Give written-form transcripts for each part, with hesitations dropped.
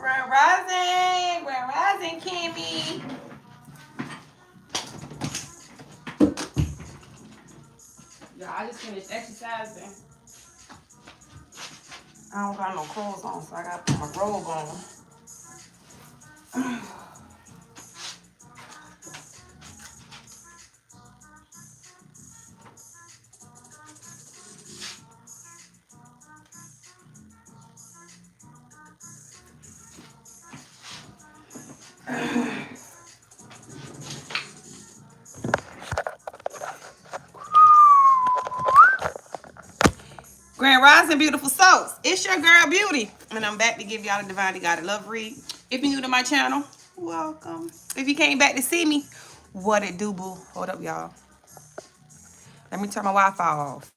Grand Rising, Kimmy. Yeah, I just finished exercising. I don't got no clothes on, so I gotta put my robe on. Grand Rising, beautiful souls. It's your girl Beauty, and I'm back to give y'all the Divinely Guided Love read. If you're new to my channel, welcome. If you came back to see me, what it do, boo? Hold up, y'all. Let me turn my Wi-Fi off.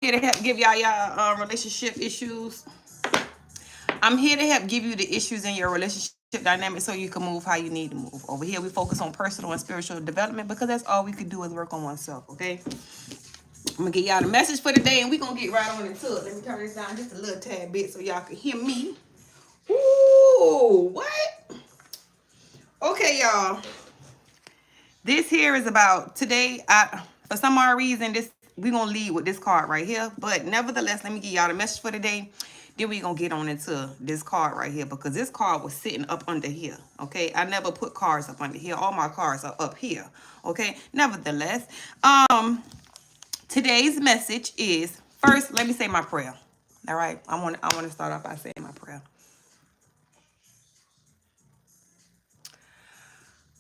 Here to help give y'all relationship issues. I'm here to help give you the issues in your relationship dynamic so you can move how you need to move. Over here, we focus on personal and spiritual development because that's all we can do is work on oneself, okay? I'm going to get y'all the message for today, and we're going to get right on into it. Let me turn this down just a little tad bit so y'all can hear me. Ooh, what? Okay, y'all. This here is about today. For some odd reason, we're going to lead with this card right here. But nevertheless, let me give y'all the message for today. Then we're going to get on into this card right here because this card was sitting up under here, okay? I never put cards up under here. All my cards are up here, okay? Nevertheless, today's message is, first, let me say my prayer, all right? I want to start off by saying my prayer.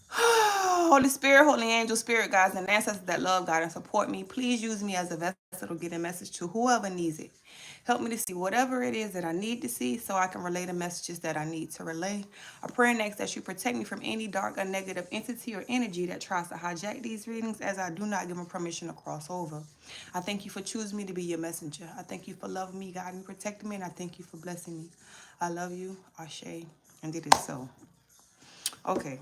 Holy Spirit, Holy Angel, Spirit guides, and ancestors that love God and support me, please use me as a vessel to get a message to whoever needs it. Help me to see whatever it is that I need to see so I can relay the messages that I need to relay. I pray next that you protect me from any dark or negative entity or energy that tries to hijack these readings as I do not give them permission to cross over. I thank you for choosing me to be your messenger. I thank you for loving me, guiding me, protecting me, and I thank you for blessing me. I love you, Ashe, and it is so. Okay.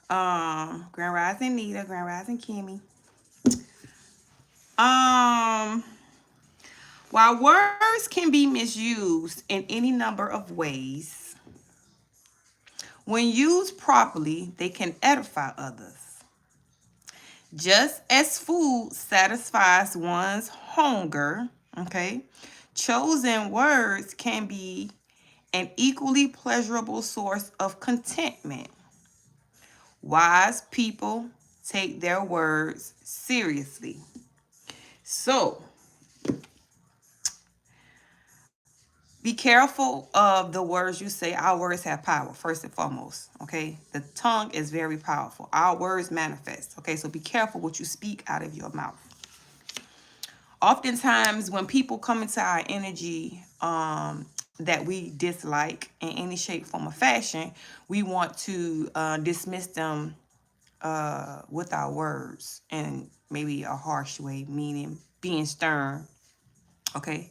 Grand Rising Nita, Grand Rising Kimmy. While words can be misused in any number of ways, when used properly, they can edify others. Just as food satisfies one's hunger, okay, chosen words can be an equally pleasurable source of contentment. Wise people take their words seriously. So, be careful of the words you say. Our words have power, first and foremost, okay? The tongue is very powerful. Our words manifest, okay? So be careful what you speak out of your mouth. Oftentimes, when people come into our energy that we dislike in any shape, form, or fashion, we want to dismiss them with our words in maybe a harsh way, meaning being stern, okay?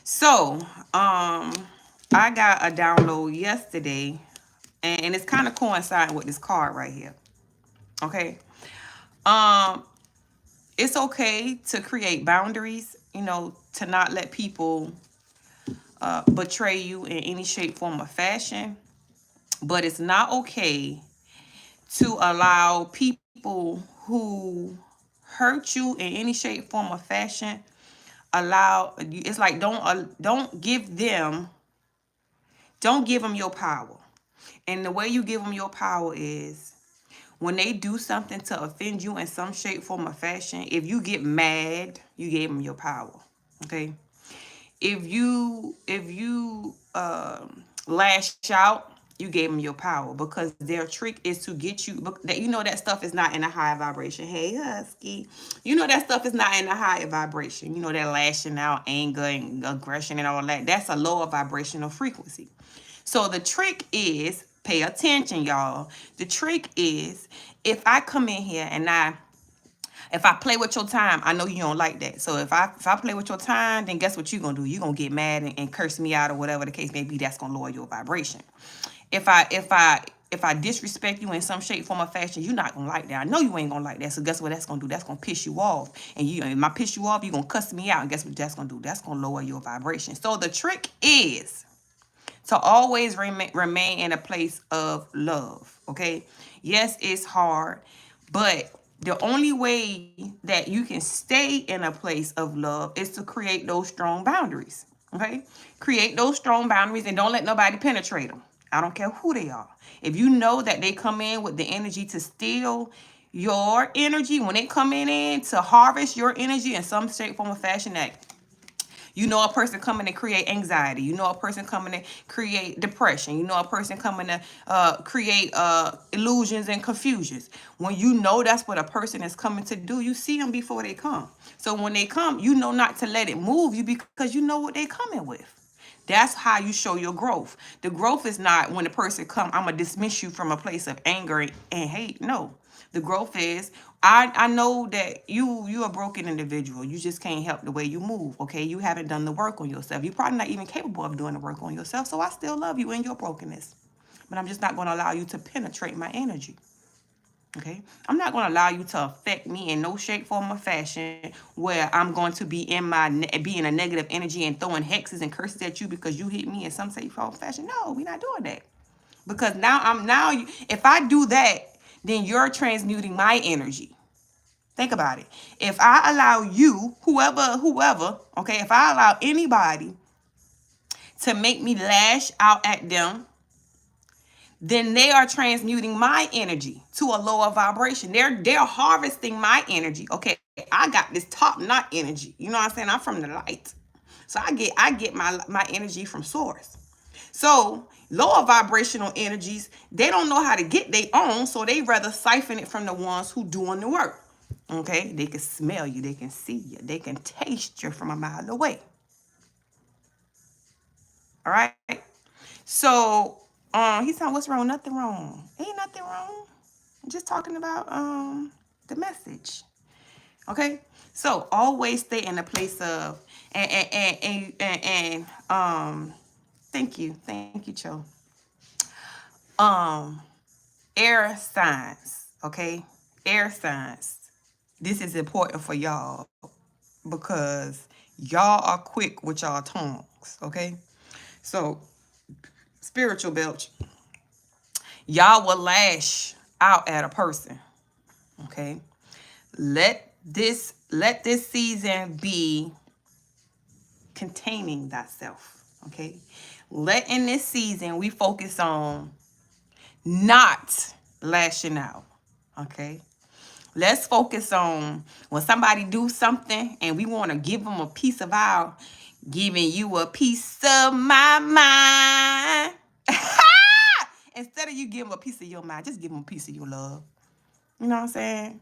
So, I got a download yesterday, and it's kind of coinciding with this card right here, okay? It's okay to create boundaries, you know, to not let people betray you in any shape, form, or fashion, but it's not okay to allow people who hurt you in any shape, form, or fashion, it's like don't give them your power. And the way you give them your power is when they do something to offend you in some shape, form, or fashion. If you get mad, you gave them your power, okay? If you lash out, you gave them your power, because their trick is to get you, that, you know, that stuff is not in a high vibration. Hey, Husky, you know that stuff is not in a higher vibration. You know, that lashing out, anger and aggression and all that, that's a lower vibrational frequency. So the trick is, pay attention, y'all. The trick is, if I come in here and if I play with your time, I know you don't like that. So if I play with your time, then guess what you're going to do? You're going to get mad and curse me out or whatever the case may be. That's going to lower your vibration. If I if I disrespect you in some shape, form, or fashion, you're not gonna like that. I know you ain't gonna like that. So guess what that's gonna do? That's gonna piss you off. And if I piss you off, you're gonna cuss me out. And guess what that's gonna do? That's gonna lower your vibration. So the trick is to always remain in a place of love. Okay. Yes, it's hard, but the only way that you can stay in a place of love is to create those strong boundaries. Okay. Create those strong boundaries and don't let nobody penetrate them. I don't care who they are. If you know that they come in with the energy to steal your energy, when they come in to harvest your energy in some shape, form, or fashion, that you know a person coming to create anxiety. You know a person coming to create depression. You know a person coming to create illusions and confusions. When you know that's what a person is coming to do, you see them before they come. So when they come, you know not to let it move you because you know what they're coming with. That's how you show your growth. The growth is not when the person come, I'm going to dismiss you from a place of anger and hate. No. The growth is, I know that you're a broken individual. You just can't help the way you move, okay? You haven't done the work on yourself. You're probably not even capable of doing the work on yourself, so I still love you in your brokenness. But I'm just not going to allow you to penetrate my energy. Okay, I'm not going to allow you to affect me in no shape, form, or fashion where I'm going to be in a negative energy and throwing hexes and curses at you because you hit me in some shape, form, or fashion. No, we're not doing that. Because if I do that, then you're transmuting my energy. Think about it. If I allow you, whoever, okay, if I allow anybody to make me lash out at them, then they are transmuting my energy to a lower vibration. They're harvesting my energy. Okay, I got this top-notch energy. You know what I'm saying? I'm from the light. So I get my energy from source. So lower vibrational energies, they don't know how to get their own, so they rather siphon it from the ones who doing the work. Okay, they can smell you, they can see you, they can taste you from a mile away. All right. So he's saying, what's wrong? Nothing wrong. Ain't nothing wrong. I'm just talking about the message. Okay. So always stay in a place of and thank you, Cho. Air signs. Okay, air signs. This is important for y'all because y'all are quick with y'all tongues. Okay, so spiritual belch. Y'all will lash out at a person. Okay. Let this season be containing thyself. Okay. Let in this season we focus on not lashing out. Okay. Let's focus on when somebody do something and we want to give them a piece of our giving you a piece of my mind. Instead of you give them a piece of your mind, just give them a piece of your love. You know what I'm saying?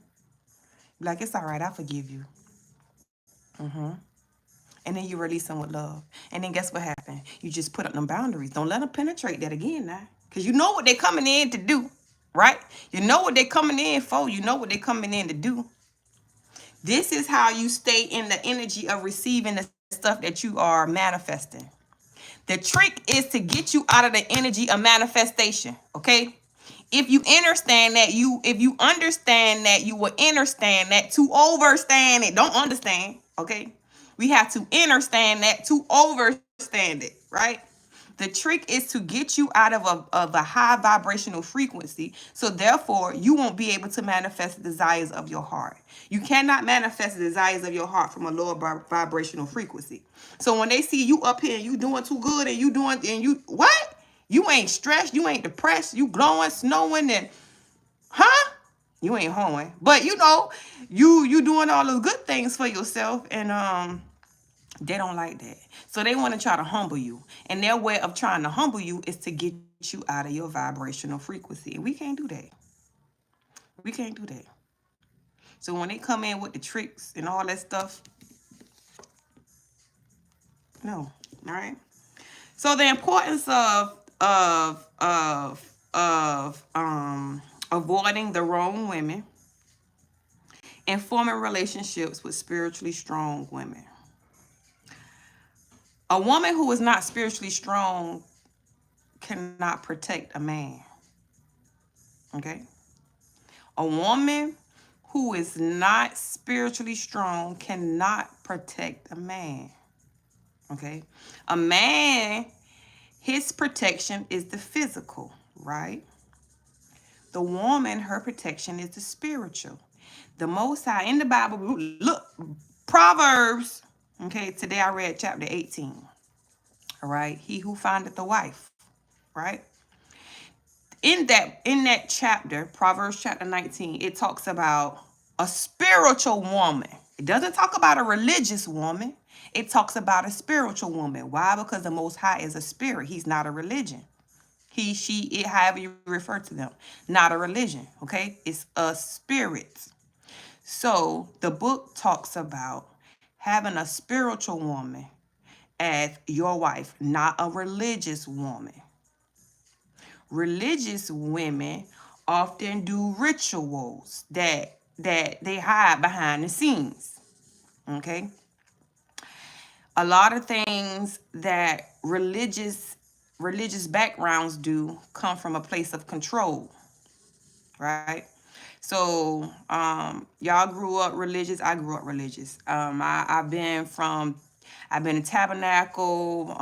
Like, it's all right. I forgive you. And then you release them with love. And then guess what happened? You just put up them boundaries. Don't let them penetrate that again now. Because you know what they're coming in to do, right? You know what they're coming in for. You know what they're coming in to do. This is how you stay in the energy of receiving the stuff that you are manifesting. The trick is to get you out of the energy of manifestation, okay? If you understand that, you will understand that to overstand it. Don't understand, okay? We have to understand that to overstand it, right? The trick is to get you out of a high vibrational frequency. So therefore, you won't be able to manifest the desires of your heart. You cannot manifest the desires of your heart from a lower vibrational frequency. So when they see you up here and you doing too good and what? You ain't stressed, you ain't depressed, you glowing, snowing, and you ain't hoeing. But you doing all those good things for yourself, and they don't like that. So they want to try to humble you. And their way of trying to humble you is to get you out of your vibrational frequency. And we can't do that. We can't do that. So when they come in with the tricks and all that stuff, no. All right. So the importance of avoiding the wrong women and forming relationships with spiritually strong women. A woman who is not spiritually strong cannot protect a man. Okay? A woman who is not spiritually strong cannot protect a man. Okay? A man, his protection is the physical, right? The woman, her protection is the spiritual. The Most High in the Bible, look, Proverbs. Okay, today I read chapter 18. All right, he who findeth a wife, right? In that chapter, Proverbs chapter 19, it talks about a spiritual woman. It doesn't talk about a religious woman. It talks about a spiritual woman. Why? Because the Most High is a spirit. He's not a religion. He, she, it, however you refer to them. Not a religion, okay? It's a spirit. So the book talks about having a spiritual woman as your wife, not a religious woman. Religious women often do rituals that they hide behind the scenes. Okay? A lot of things that religious backgrounds do come from a place of control, right? So y'all grew up religious. I grew up religious. I've been in Tabernacle,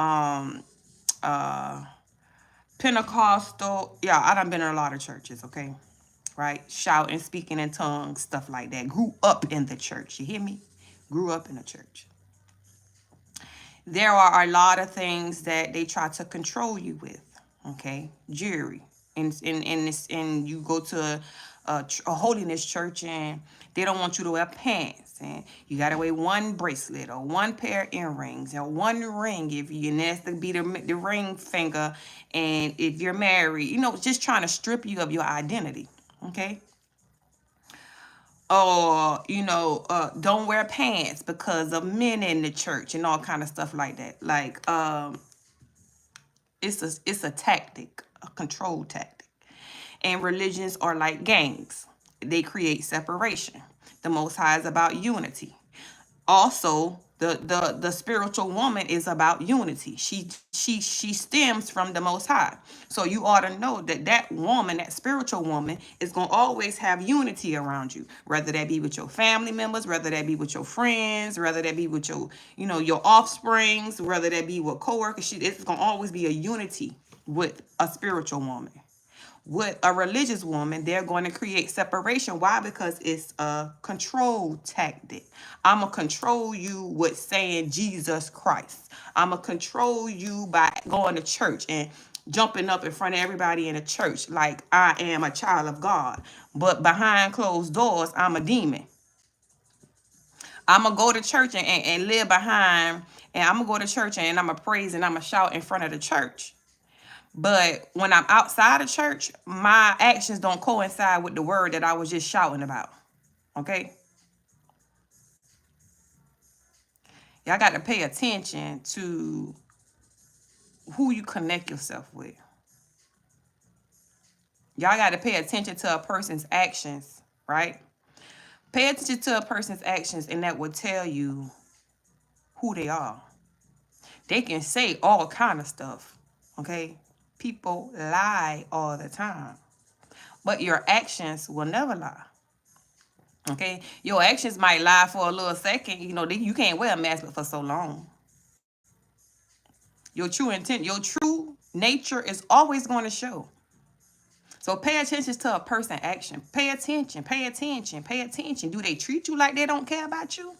Pentecostal. Yeah, I done been in a lot of churches, okay? Right? Shouting, speaking in tongues, stuff like that. Grew up in the church. You hear me? Grew up in the church. There are a lot of things that they try to control you with, okay? Jury. And you go to a holiness church and they don't want you to wear pants, and you gotta wear one bracelet or one pair of earrings or one ring if you, and that's to be the ring finger. And if you're married, just trying to strip you of your identity, okay? Or don't wear pants because of men in the church and all kind of stuff like that. Like it's a tactic, a control tactic. And religions are like gangs. They create separation. The Most High is about unity. Also, the spiritual woman is about unity. She stems from the Most High. So you ought to know that woman, that spiritual woman, is going to always have unity around you, whether that be with your family members, whether that be with your friends, whether that be with your offsprings, whether that be with coworkers. It's going to always be a unity with a spiritual woman. With a religious woman, they're going to create separation. Why? Because it's a control tactic. I'm going to control you with saying Jesus Christ. I'm going to control you by going to church and jumping up in front of everybody in the church like I am a child of God. But behind closed doors, I'm a demon. I'm going to go to church and live behind, and I'm going to go to church and I'm going to praise and I'm going to shout in front of the church. But when I'm outside of church, my actions don't coincide with the word that I was just shouting about. Okay? Y'all got to pay attention to who you connect yourself with. Y'all got to pay attention to a person's actions, right? Pay attention to a person's actions, and that will tell you who they are. They can say all kind of stuff, okay? People lie all the time. But your actions will never lie. Okay, your actions might lie for a little second. You can't wear a mask for so long. Your true intent, your true nature is always going to show. So pay attention to a person's action. Pay attention, pay attention, pay attention. Do they treat you like they don't care about you?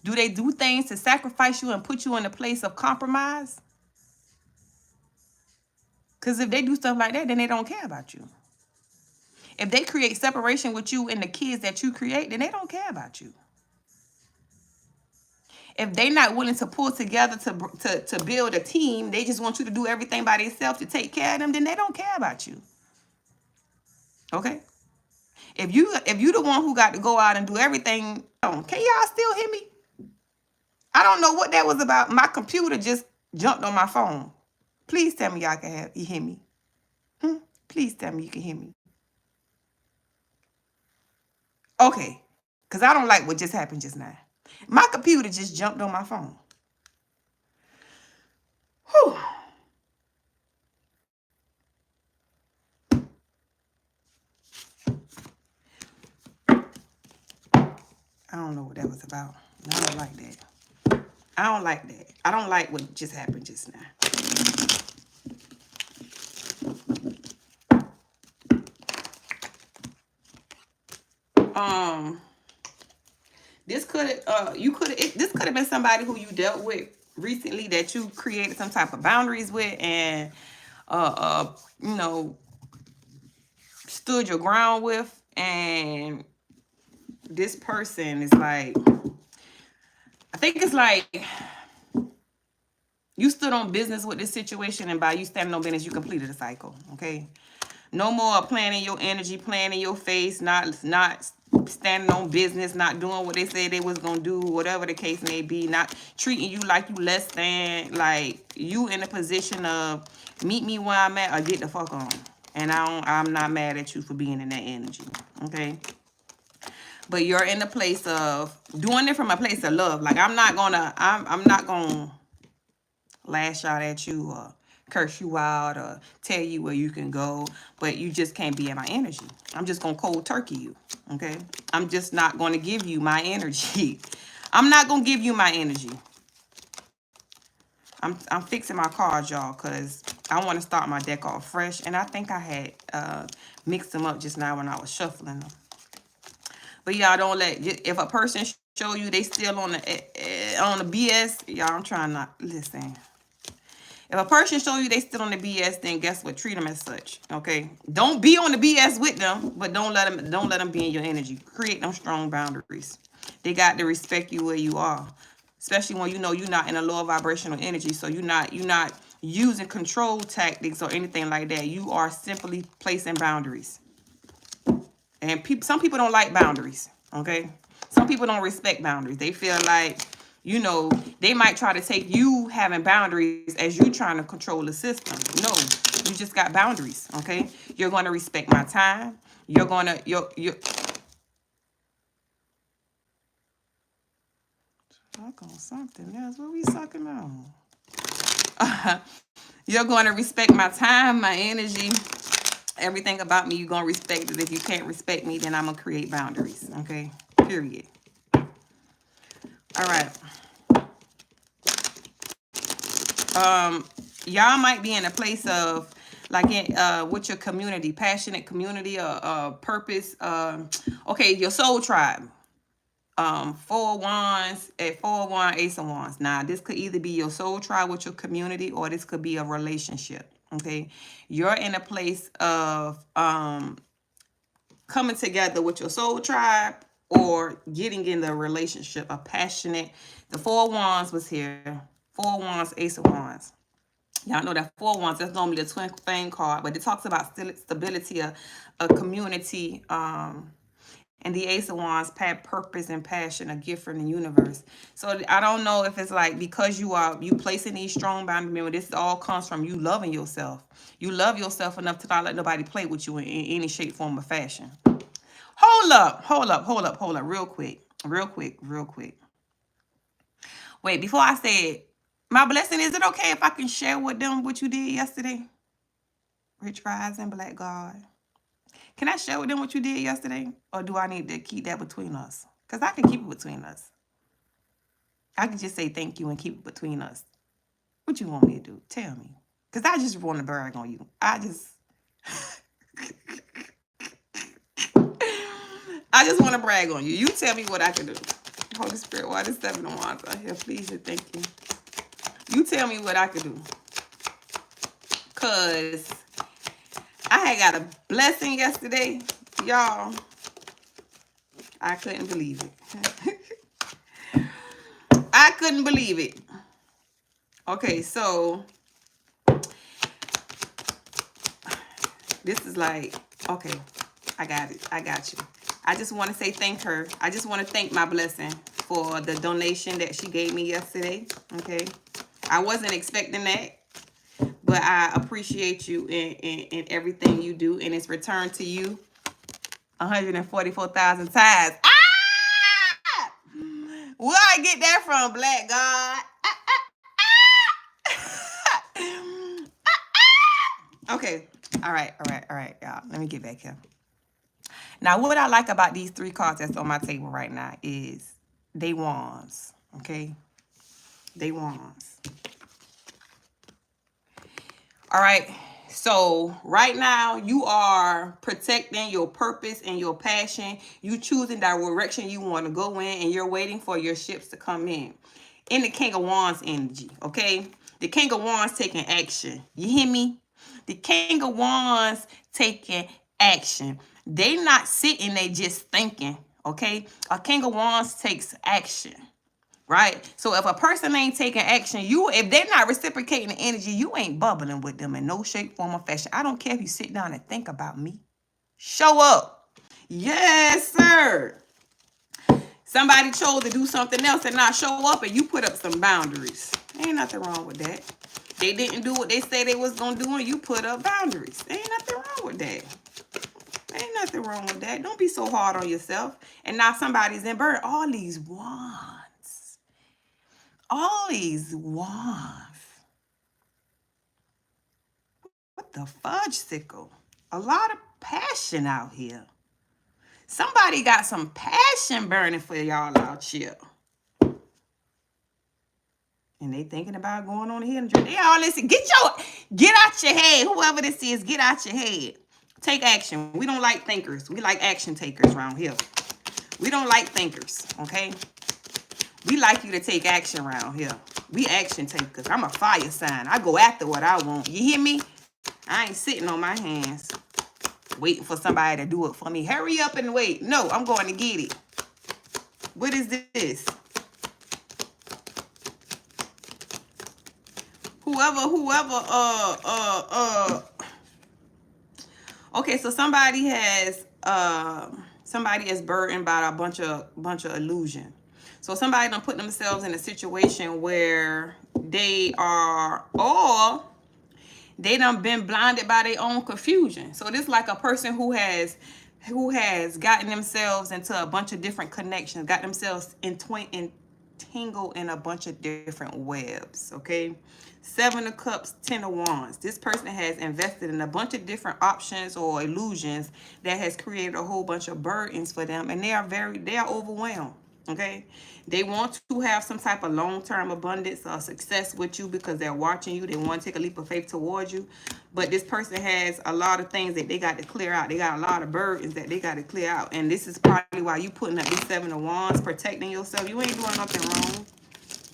Do they do things to sacrifice you and put you in a place of compromise? Because if they do stuff like that, then they don't care about you. If they create separation with you and the kids that you create, then they don't care about you. If they're not willing to pull together to build a team, they just want you to do everything by themselves to take care of them, then they don't care about you. Okay? If you the one who got to go out and do everything, can y'all still hear me? I don't know what that was about. My computer just jumped on my phone. Please tell me y'all you hear me. Please tell me you can hear me. Okay. Because I don't like what just happened just now. My computer just jumped on my phone. Whew. about. I don't like that. I don't like that. I don't like what just happened just now. This could this could have been somebody who you dealt with recently that you created some type of boundaries with, and you know, stood your ground with, and this person is like, I think it's like you stood on business with this situation, and by you standing on business, you completed the cycle. Okay, no more planning your energy, planning your face, not standing on business, not doing what they said they was gonna do, whatever the case may be, not treating you like you less than, like you in a position of meet me where I'm at or get the fuck on. And I'm not mad at you for being in that energy. Okay. But you're in the place of doing it from a place of love. Like I'm not gonna lash out at you or curse you out or tell you where you can go, but you just can't be in my energy. I'm just gonna cold turkey you. Okay. I'm just not gonna give you my energy. I'm not gonna give you my energy. I'm fixing my cards, y'all, because I want to start my deck off fresh. And I think I had mixed them up just now when I was shuffling them. But y'all don't let, if a person show you they still on the BS, y'all, I'm trying not, listen. If a person show you they still on the BS, then guess what? Treat them as such. Okay. Don't be on the BS with them, but don't let them be in your energy. Create them strong boundaries. They got to respect you where you are, especially when you know you're not in a lower vibrational energy. So you're not using control tactics or anything like that. You are simply placing boundaries. And some people don't like boundaries. Okay. Some people don't respect boundaries. They feel like, you know, they might try to take you having boundaries as you trying to control the system. No, you just got boundaries. Okay. You're going to respect my time. You're going to, you're suck on something else. What we sucking on? You're going to respect my time, my energy, everything about me. You're going to respect it. If you can't respect me, then I'm going to create boundaries. Okay. Period. All right. Y'all might be in a place of like with your community, passionate community, purpose. Okay, your soul tribe. 4 wands at 4 1 ace of wands. Now this could either be your soul tribe with your community, or this could be a relationship. Okay, you're in a place of coming together with your soul tribe, or getting in the relationship, a passionate. The 4 wands was here. 4 wands, ace of wands. Y'all know that 4 wands, that's normally the twin flame card, but it talks about stability, a community, and the ace of wands, purpose and passion, a gift from the universe. So I don't know if it's like, because you placing these strong boundaries. Remember, this all comes from you loving yourself. You love yourself enough to not let nobody play with you in any shape, form, or fashion. Hold up, real quick. Wait, before I say it, my blessing, is it okay if I can share with them what you did yesterday? Rich Rising, Black God. Can I share with them what you did yesterday? Or do I need to keep that between us? Because I can keep it between us. I can just say thank you and keep it between us. What you want me to do? Tell me. Because I just want to brag on you. I just want to brag on you. You tell me what I can do. Holy Spirit, why this 7 of Wands out here? Please and thank you. You tell me what I can do. Because I had got a blessing yesterday. Y'all, I couldn't believe it. I couldn't believe it. Okay, so this is like, okay, I got it. I got you. I just want to say thank her. I just want to thank my blessing for the donation that she gave me yesterday. Okay. I wasn't expecting that, but I appreciate you in everything you do, and it's returned to you 144,000 times. Ah! Where I get that from, Black God? Okay. All right, y'all. Let me get back here. Now, what I like about these 3 cards that's on my table right now is they wands, okay? They wands. All right. So right now you are protecting your purpose and your passion. You choosing that direction you want to go in, and you're waiting for your ships to come in the King of Wands energy, okay? The King of Wands taking action. You hear me? The King of Wands taking action. They not sitting, they just thinking, okay? A King of Wands takes action. Right? So if a person ain't taking action, if they're not reciprocating the energy, you ain't bubbling with them in no shape, form, or fashion. I don't care if you sit down and think about me. Show up. Yes, sir. Somebody chose to do something else and not show up, and you put up some boundaries. Ain't nothing wrong with that. They didn't do what they said they was going to do, and you put up boundaries. Ain't nothing wrong with that. Ain't nothing wrong with that. Don't be so hard on yourself. And now somebody's in burden. All these wands. All these wands. What the fudge sickle? A lot of passion out here. Somebody got some passion burning for y'all out here. And they thinking about going on here and drink. They all listen. Get out your head. Whoever this is, get out your head. Take action. We don't like thinkers. We like action takers around here. We don't like thinkers, okay? We like you to take action around here. We action takers. I'm a fire sign. I go after what I want. You hear me? I ain't sitting on my hands waiting for somebody to do it for me. Hurry up and wait. No, I'm going to get it. What is this? Okay, so somebody is burdened by a bunch of illusion. So somebody done put themselves in a situation where they done been blinded by their own confusion. So this like a person who has gotten themselves into a bunch of different connections, got themselves entangled in a bunch of different webs, okay? 7 of Cups, 10 of Wands. This person has invested in a bunch of different options or illusions that has created a whole bunch of burdens for them, and they are overwhelmed, okay? They want to have some type of long-term abundance or success with you because they're watching you. They want to take a leap of faith towards you. But this person has a lot of things that they got to clear out. They got a lot of burdens that they got to clear out. And this is probably why you putting up this 7 of Wands, protecting yourself. You ain't doing nothing wrong.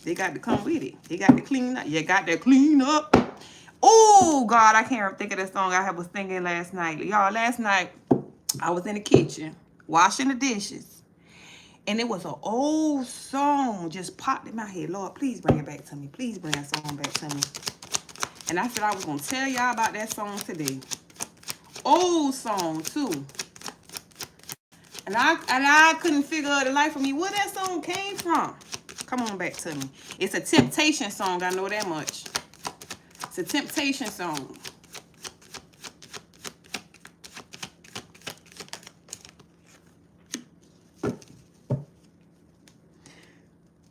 They got to come with it. They got to clean up. You got to clean up. Oh, God, I can't think of the song I was thinking last night. Y'all, last night, I was in the kitchen washing the dishes. And it was an old song just popped in my head. Lord, please bring it back to me. Please bring that song back to me. And I said I was going to tell y'all about that song today. Old song, too. And I couldn't figure out the life of me where that song came from. Come on back to me. It's a Temptation song. I know that much. It's a Temptation song.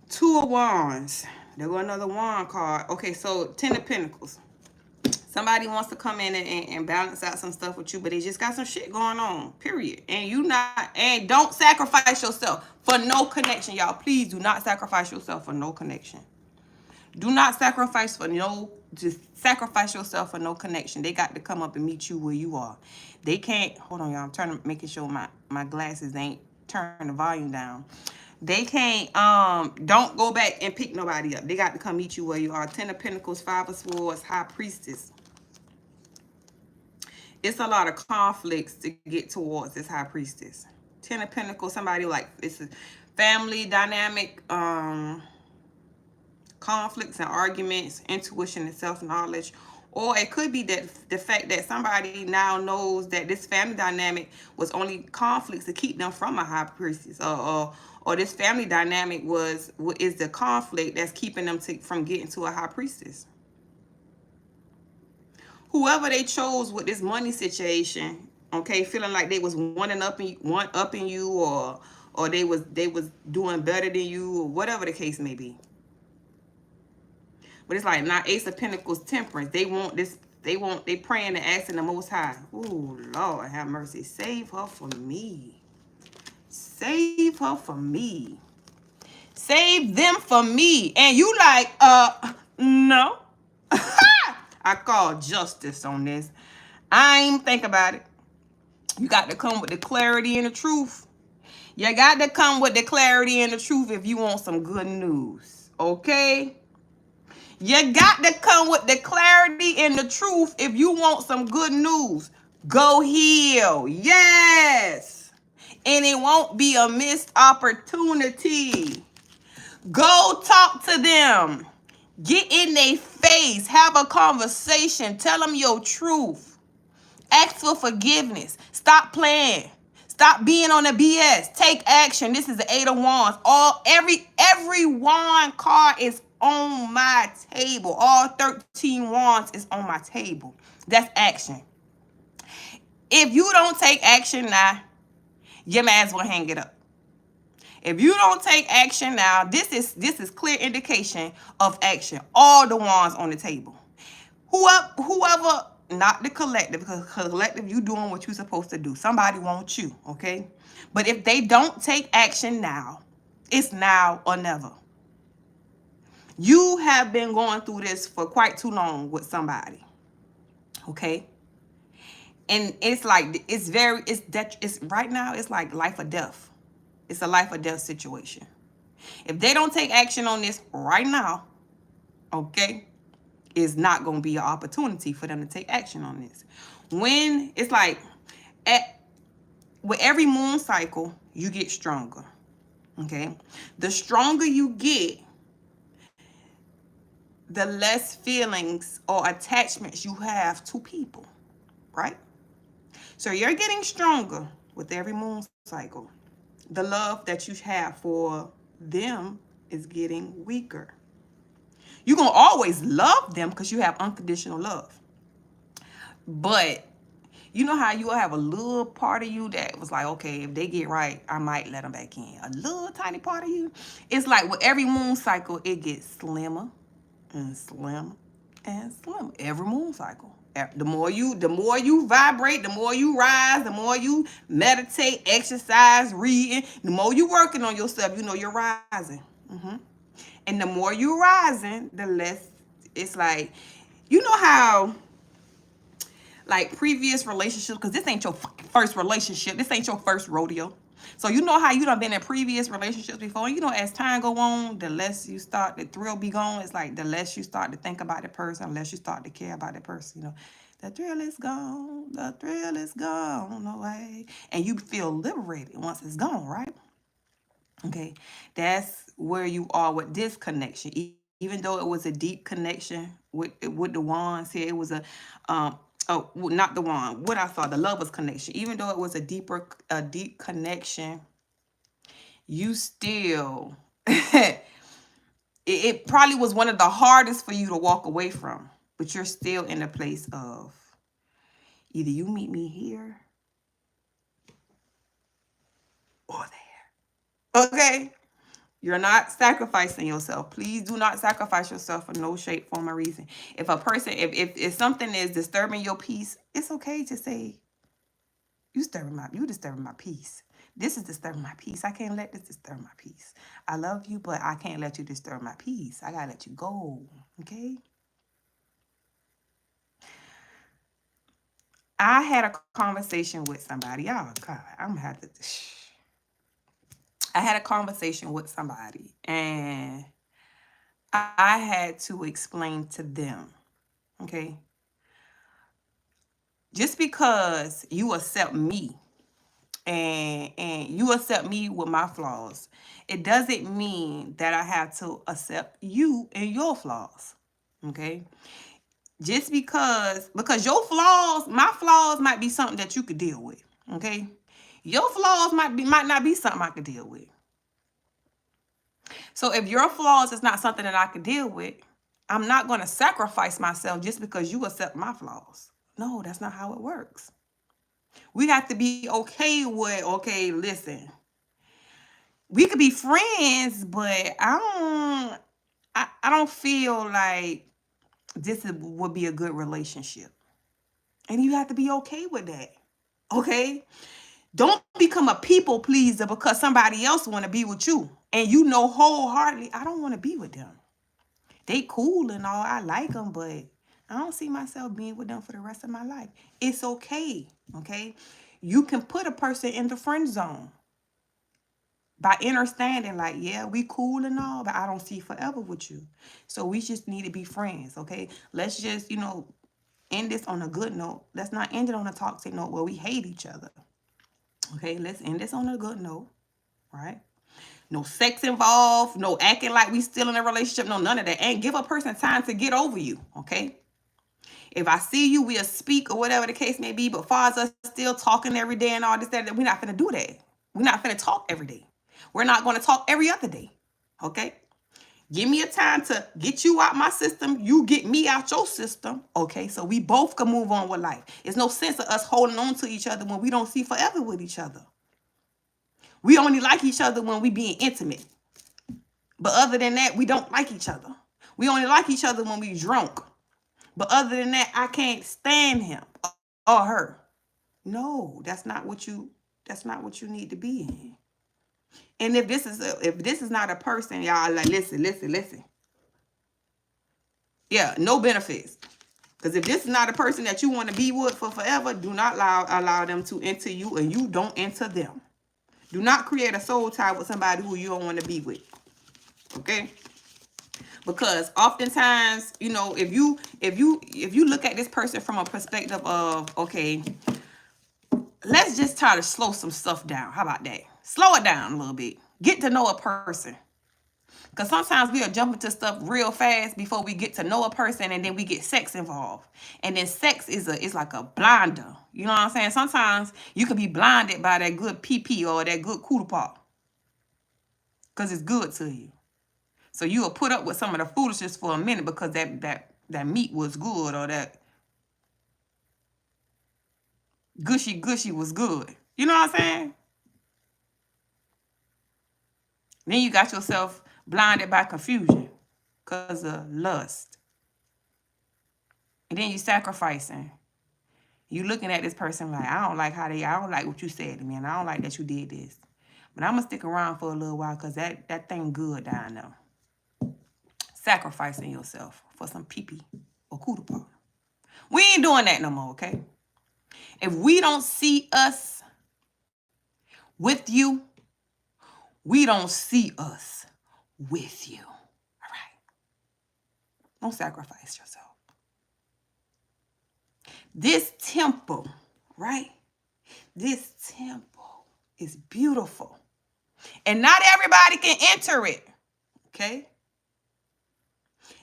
Two of Wands. There go another wand card. Okay, so 10 of Pentacles. Somebody wants to come in and balance out some stuff with you, but they just got some shit going on, period. And don't sacrifice yourself for no connection, y'all. Please do not sacrifice yourself for no connection. Do not sacrifice sacrifice yourself for no connection. They got to come up and meet you where you are. They can't, hold on, y'all. I'm making sure my glasses ain't turn the volume down. They can't, don't go back and pick nobody up. They got to come meet you where you are. 10 of Pentacles, 5 of Swords, High Priestess. It's a lot of conflicts to get towards this High Priestess. 10 of Pentacles, somebody like, it's a family dynamic, conflicts and arguments, intuition and self-knowledge. Or it could be that the fact that somebody now knows that this family dynamic was only conflicts to keep them from a High Priestess. Or this family dynamic is the conflict that's keeping them from getting to a High Priestess. Whoever they chose with this money situation, okay, feeling like they was one-upping you, or they was doing better than you, or whatever the case may be. But it's like not Ace of Pentacles, Temperance. They praying and asking the Most High. Ooh, Lord, have mercy. Save her for me. Save her for me. Save them for me. And you like, no. I call justice on this. I ain't even think about it. You got to come with the clarity and the truth. You got to come with the clarity and the truth if you want some good news. Okay? You got to come with the clarity and the truth if you want some good news. Go heal. Yes. And it won't be a missed opportunity. Go talk to them. Get in their face. Have a conversation. Tell them your truth. Ask for forgiveness. Stop playing. Stop being on the BS. Take action. This is the 8 of Wands. Every wand card is on my table. All 13 wands is on my table. That's action. If you don't take action now, your man's will hang it up. If you don't take action now, this is clear indication of action. All the wands on the table. Whoever, not the collective, because collective, you doing what you're supposed to do. Somebody wants you, okay? But if they don't take action now, it's now or never. You have been going through this for quite too long with somebody, okay? And it's like, it's right now, it's like life or death. It's a life or death situation. If they don't take action on this right now, okay, it's not going to be an opportunity for them to take action on this. When it's like, with every moon cycle, you get stronger, okay? The stronger you get, the less feelings or attachments you have to people, right? So you're getting stronger with every moon cycle. The love that you have for them is getting weaker. You're going to always love them because you have unconditional love. But you know how you have a little part of you that was like, okay, if they get right, I might let them back in. A little tiny part of you. It's like with every moon cycle, it gets slimmer and slimmer and slimmer. Every moon cycle. The more you vibrate, the more you rise, the more you meditate, exercise, reading, the more you working on yourself, you know you're rising. And the more you rising, the less it's like, you know how like previous relationships, because this ain't your first relationship, this ain't your first rodeo. So you know how you done been in previous relationships before, and you know as time go on, the less you start, the thrill be gone. It's like the less you start to think about the person, the less you start to care about the person, you know. The thrill is gone, the thrill is gone away. And you feel liberated once it's gone, right? Okay, that's where you are with this connection. Even though it was a deep connection with the wands here, it was a not the wand. What I thought, the lovers connection. Even though it was a deep connection, you still it probably was one of the hardest for you to walk away from. But you're still in a place of either you meet me here or there. Okay? You're not sacrificing yourself. Please do not sacrifice yourself for no shape, form, or reason. If a person, if something is disturbing your peace, it's okay to say, you disturbing my peace. This is disturbing my peace. I can't let this disturb my peace. I love you, but I can't let you disturb my peace. I gotta let you go. Okay? I had a conversation with somebody. Oh God, I'm gonna have to. I had a conversation with somebody, and I had to explain to them, okay? Just because you accept me and you accept me with my flaws, it doesn't mean that I have to accept you and your flaws, okay? Just because your flaws, my flaws might be something that you could deal with, okay? Your flaws might not be something I could deal with. So if your flaws is not something that I could deal with, I'm not going to sacrifice myself just because you accept my flaws. No, that's not how it works. We have to be okay with, okay, listen, we could be friends, but I don't feel like this would be a good relationship. And you have to be okay with that. Okay? Don't become a people pleaser because somebody else want to be with you. and you know wholeheartedly, I don't want to be with them. They cool and all, I like them, but I don't see myself being with them for the rest of my life. It's okay, okay? You can put a person in the friend zone by understanding, like, yeah, we cool and all, but I don't see forever with you. So we just need to be friends, okay? Let's just, end this on a good note. Let's not end it on a toxic note where we hate each other. Okay, let's end this on a good note, right? No sex involved, no acting like we still in a relationship, no none of that. And give a person time to get over you, okay? If I see you, we'll speak or whatever the case may be. But far as us still talking every day and all this, that, we're not going to do that. We're not going to talk every day. We're not going to talk every other day, okay? Give me a time to get you out my system. You get me out your system. Okay, so we both can move on with life. There's no sense of us holding on to each other when we don't see forever with each other. We only like each other when we being intimate. But other than that, we don't like each other. We only like each other when we drunk. But other than that, I can't stand him or her. No, that's not what you need to be in. And if this is not a person, y'all, like, listen. Yeah, no benefits. Because if this is not a person that you want to be with for forever, do not allow them to enter you, and you don't enter them. Do not create a soul tie with somebody who you don't want to be with. Okay? Because oftentimes, if you look at this person from a perspective of, okay, let's just try to slow some stuff down. How about that? Slow it down a little bit. Get to know a person. Because sometimes we'll jump into stuff real fast before we get to know a person, and then we get sex involved. And then sex is like a blinder. You know what I'm saying? Sometimes you can be blinded by that good pee or that good cooter pop. Because it's good to you. So you will put up with some of the foolishness for a minute because that meat was good, or that gushy was good. You know what I'm saying? Then you got yourself blinded by confusion because of lust. And then you sacrificing. You looking at this person like, I don't like what you said to me, and I don't like that you did this. But I'm going to stick around for a little while because that thing good down there. Sacrificing yourself for some pee-pee or cooter paw. We ain't doing that no more, okay? If we don't see us with you, we don't see us with you. All right? Don't sacrifice yourself. This temple, right? This temple is beautiful. And not everybody can enter it, okay?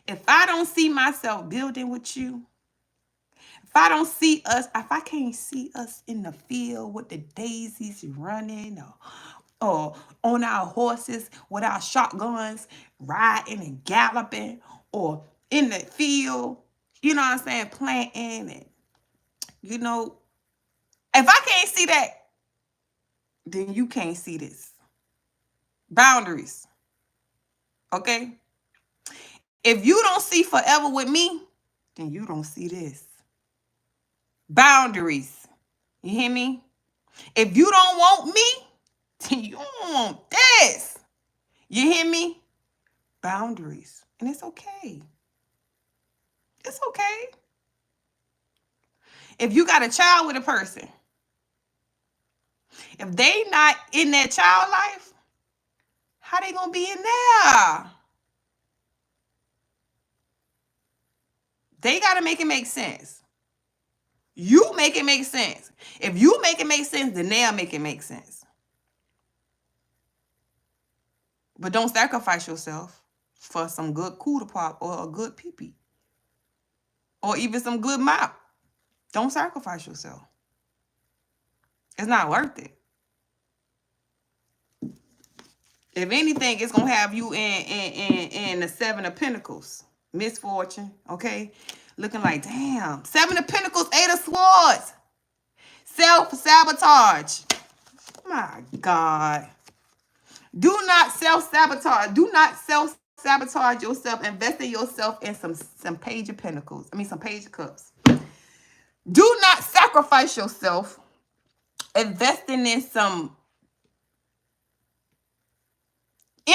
If I don't see myself building with you, if I can't see us in the field with the daisies running, or on our horses with our shotguns riding and galloping, or in the field, you know what I'm saying, planting, and, if I can't see that, then you can't see this. Boundaries, okay? If you don't see forever with me, then you don't see this. Boundaries. You hear me? If you don't want me, then you don't want this. You hear me? Boundaries. And it's okay. It's okay. If you got a child with a person, if they not in that child life, how they gonna be in there? They gotta make it make sense. You make it make sense. If you make it make sense, then they'll make it make sense. But don't sacrifice yourself for some good cooter pop or a good pee-pee. Or even some good mouth. Don't sacrifice yourself. It's not worth it. If anything, it's gonna have you in the Seven of Pentacles. Misfortune, okay? Looking like, damn. Seven of Pentacles, Eight of Swords. Self-sabotage. My God. Do not self-sabotage. Do not self-sabotage yourself. Invest in yourself in some Page of Pentacles. Some Page of Cups. Do not sacrifice yourself investing in some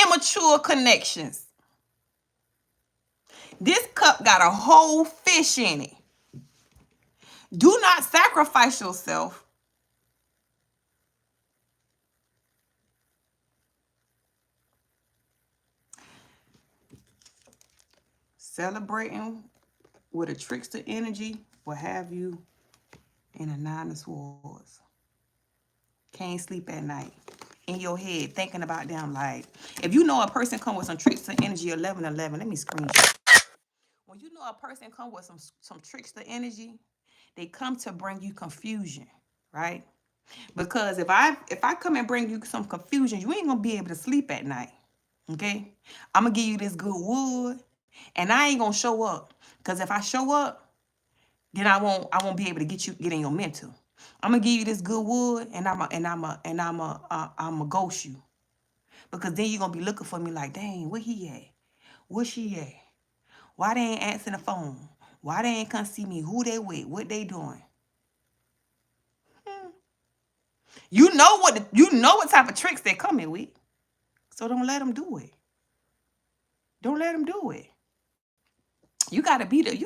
Immature connections. This cup got a whole fish in it. Do not sacrifice yourself. Celebrating with a trickster energy will have you in a 9 of swords. Can't sleep at night. In your head, thinking about them. Like, if you know a person come with some trickster energy, 1111, let me screenshot. When you know a person come with some trickster energy, they come to bring you confusion, right? Because if I come and bring you some confusion, you ain't gonna be able to sleep at night. Okay? I'm gonna give you this good wood, and I ain't gonna show up. Because if I show up, then I won't be able to get in your mental. I'm gonna give you this good wood, and I'm a ghost you. Because then you're gonna be looking for me like, dang, where he at? Where she at? Why they ain't answering the phone? Why they ain't come see me? Who they with? What they doing? You know what type of tricks they coming with. So don't let them do it. Don't let them do it. You gotta beat the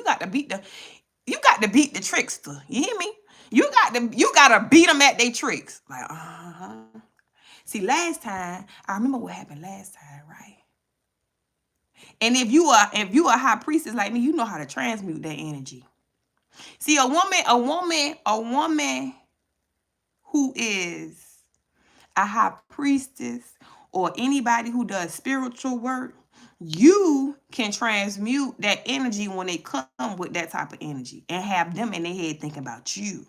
trickster. You hear me? You gotta beat them at their tricks. Like, See, last time, I remember what happened last time, right? And if you are a high priestess like me, you know how to transmute that energy. See, a woman who is a high priestess or anybody who does spiritual work, you can transmute that energy when they come with that type of energy and have them in their head thinking about you.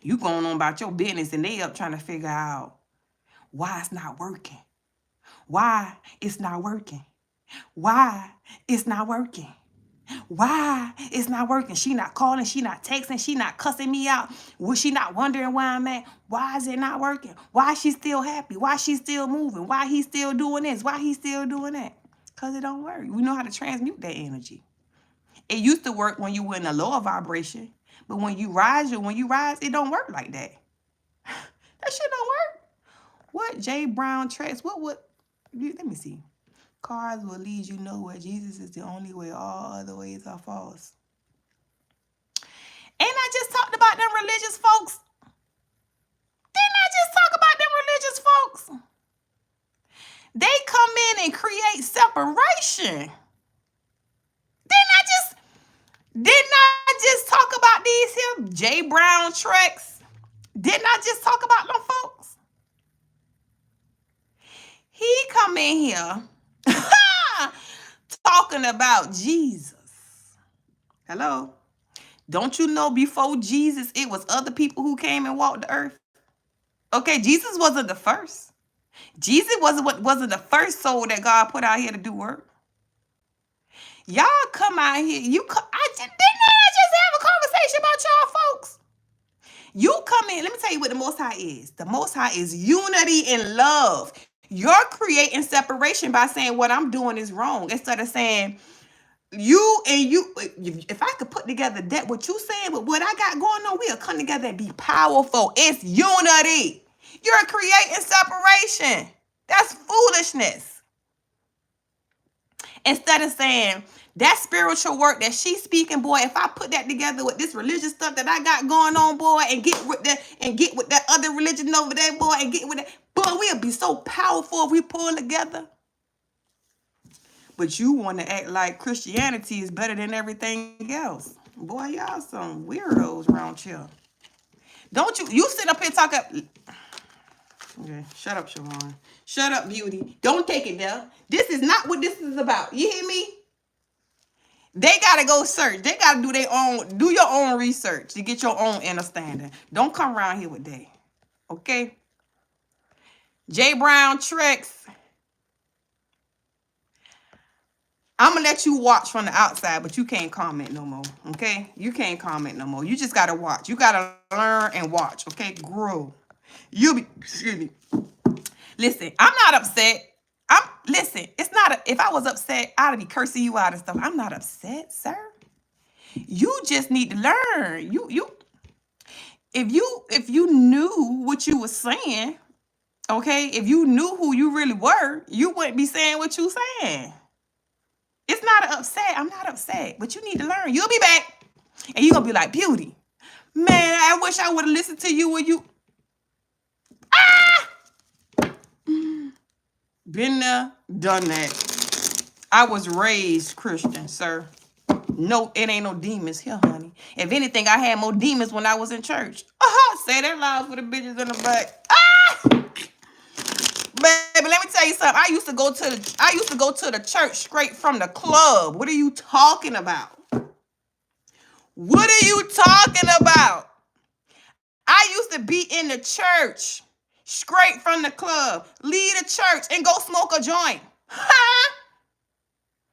You going on about your business and they up trying to figure out why it's not working. Why it's not working. Why it's not working. Why it's not working. She not calling, she not texting, she not cussing me out. Was she not wondering where I'm at? Why is it not working? Why she still happy? Why she still moving? Why he still doing this? Why he still doing that? Because it don't work. We know how to transmute that energy. It used to work when you were in a lower vibration, but when you rise, it don't work like that. That shit don't work. What? Jay Brown tracks? Let me see. Cars will lead you nowhere. Jesus is the only way. All other ways are false. And I just talked about them religious folks. Didn't I just talk about them religious folks? They come in and create separation. Didn't I just talk about these here Jay Brown tracks? Didn't I just talk about them folks? He come in here talking about Jesus. Hello? Don't you know before Jesus, it was other people who came and walked the earth? Okay, Jesus wasn't the first. Jesus wasn't the first soul that God put out here to do work. Y'all come out here. Didn't I just have a conversation about y'all folks? You come in. Let me tell you what the Most High is. The Most High is unity and love. You're creating separation by saying what I'm doing is wrong instead of saying you. If I could put together that what you saying with what I got going on, we'll come together and be powerful. It's unity. You're creating separation. That's foolishness. Instead of saying that spiritual work that she's speaking, boy, if I put that together with this religious stuff that I got going on, boy, and get with that other religion over there, boy, and get with that, boy, we'll be so powerful if we pull together. But you want to act like Christianity is better than everything else. Boy, y'all some weirdos around here. Don't you sit up here talking. Okay, shut up, Siobhan. Shut up, Beauty. Don't take it there. This is not what this is about. You hear me? They gotta go search. They gotta do your own research to get your own understanding. Don't come around here with that. Okay? Jay Brown tricks. I'm gonna let you watch from the outside, but you can't comment no more. Okay? You can't comment no more. You just gotta watch. You gotta learn and watch. Okay? Grow. Excuse me. Listen, I'm not upset. It's not if I was upset, I'd be cursing you out and stuff. I'm not upset, sir. You just need to learn. If you knew what you were saying, Okay? If you knew who you really were, you wouldn't be saying what you saying. It's not an upset. I'm not upset. But you need to learn. You'll be back. And you're going to be like, Beauty, man, I wish I would have listened to you when you... Been there, done that. I was raised Christian, sir. No, it ain't no demons here, honey. If anything, I had more demons when I was in church. Say that loud for the bitches in the back. Baby, let me tell you something. I used to go to the church straight from the club. What are you talking about? What are you talking about? I used to be in the church straight from the club, leave the church and go smoke a joint.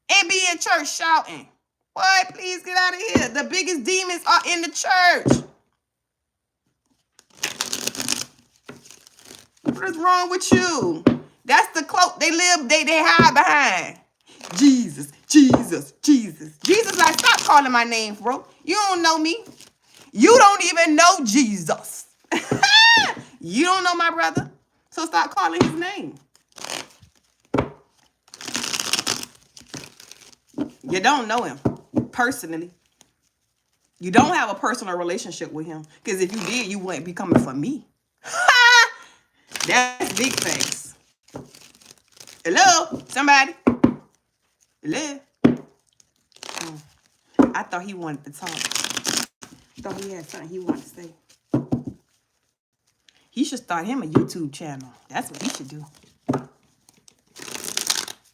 And be in church shouting. Boy, please get out of here. The biggest demons are in the church. What is wrong with you? That's the cloak they hide behind. Jesus, Jesus, Jesus. Jesus, like, stop calling my name, bro. You don't know me. You don't even know Jesus. You don't know my brother. So stop calling his name. You don't know him personally. You don't have a personal relationship with him. Because if you did, you wouldn't be coming for me. That's big facts. Hello? Somebody? Hello? I thought he wanted to talk. I thought he had something he wanted to say. He should start him a YouTube channel. That's what he should do.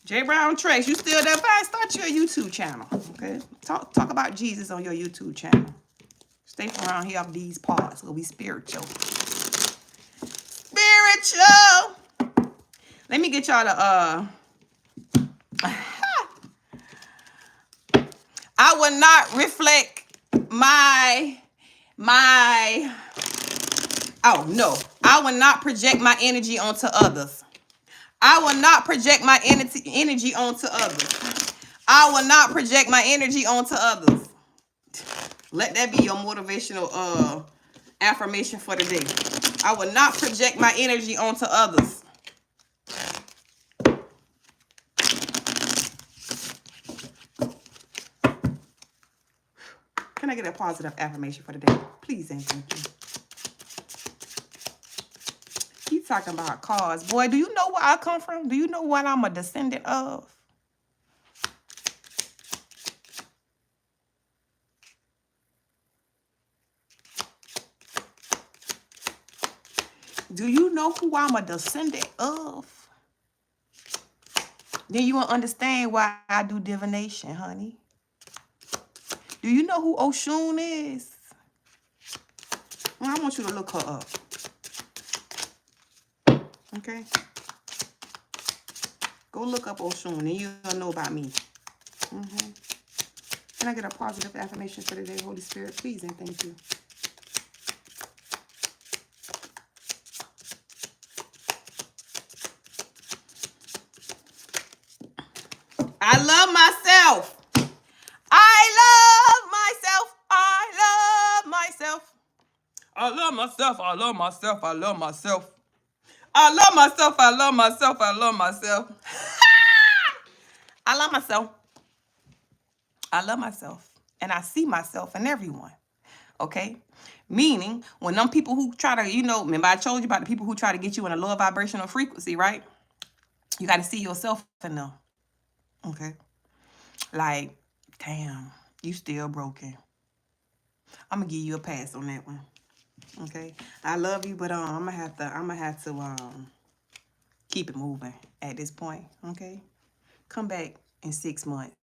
J Brown Tracks, you still there? Fine, start your YouTube channel. Okay? Talk about Jesus on your YouTube channel. Stay from around here off these parts. We'll be spiritual. Spiritual! Let me get y'all to I will not reflect oh no. I will not project my energy onto others. I will not project my energy onto others. I will not project my energy onto others. Let that be your motivational affirmation for the day. I will not project my energy onto others. Can I get a positive affirmation for the day? Please and thank you. Keep talking about cars. Boy, do you know where I come from? Do you know what I'm a descendant of? Do you know who I'm a descendant of? Then you will understand why I do divination, honey. Do you know who Oshun is? Well, I want you to look her up. Okay? Go look up Oshun and you'll know about me. Can I get a positive affirmation for today, Holy Spirit? Please and thank you. I love myself. I love myself. I love myself. I love myself. I love myself. I love myself. I love myself. I love myself. I love myself. I love myself. I love myself. And I see myself in everyone. Okay? Meaning, when them people who try to, remember I told you about the people who try to get you in a lower vibrational frequency, right? You got to see yourself in them. Okay? Like, damn, you still broken. I'm going to give you a pass on that one. Okay? I love you, but I'm going to have to keep it moving at this point. Okay? Come back in 6 months.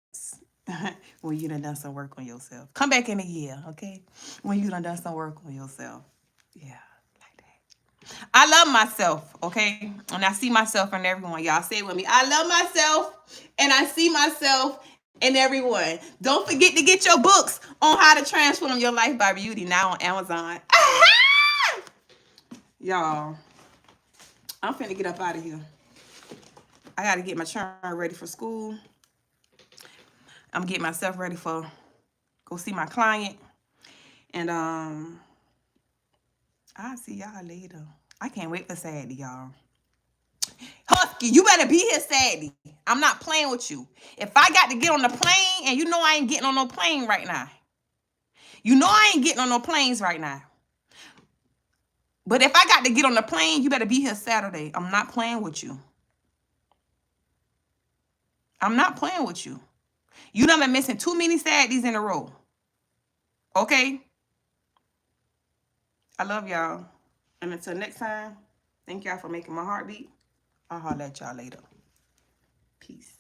When you done some work on yourself. Come back in a year, okay? When you done some work on yourself. Yeah, like that. I love myself, okay? And I see myself in everyone. Y'all say it with me. I love myself and I see myself in everyone. Don't forget to get your books on how to transform your life by beauty now on Amazon. Y'all, I'm finna get up out of here. I gotta get my children ready for school. I'm getting myself ready for go see my client. And I'll see y'all later. I can't wait for Saturday, y'all. You better be here Saturday. I'm not playing with you. If I got to get on the plane, and you know I ain't getting on no plane right now. You know I ain't getting on no planes right now. But if I got to get on the plane, you better be here Saturday. I'm not playing with you. I'm not playing with you. You done been missing too many Saturdays in a row. Okay? I love y'all. And until next time, thank y'all for making my heart beat. I'll holler at y'all later. Peace.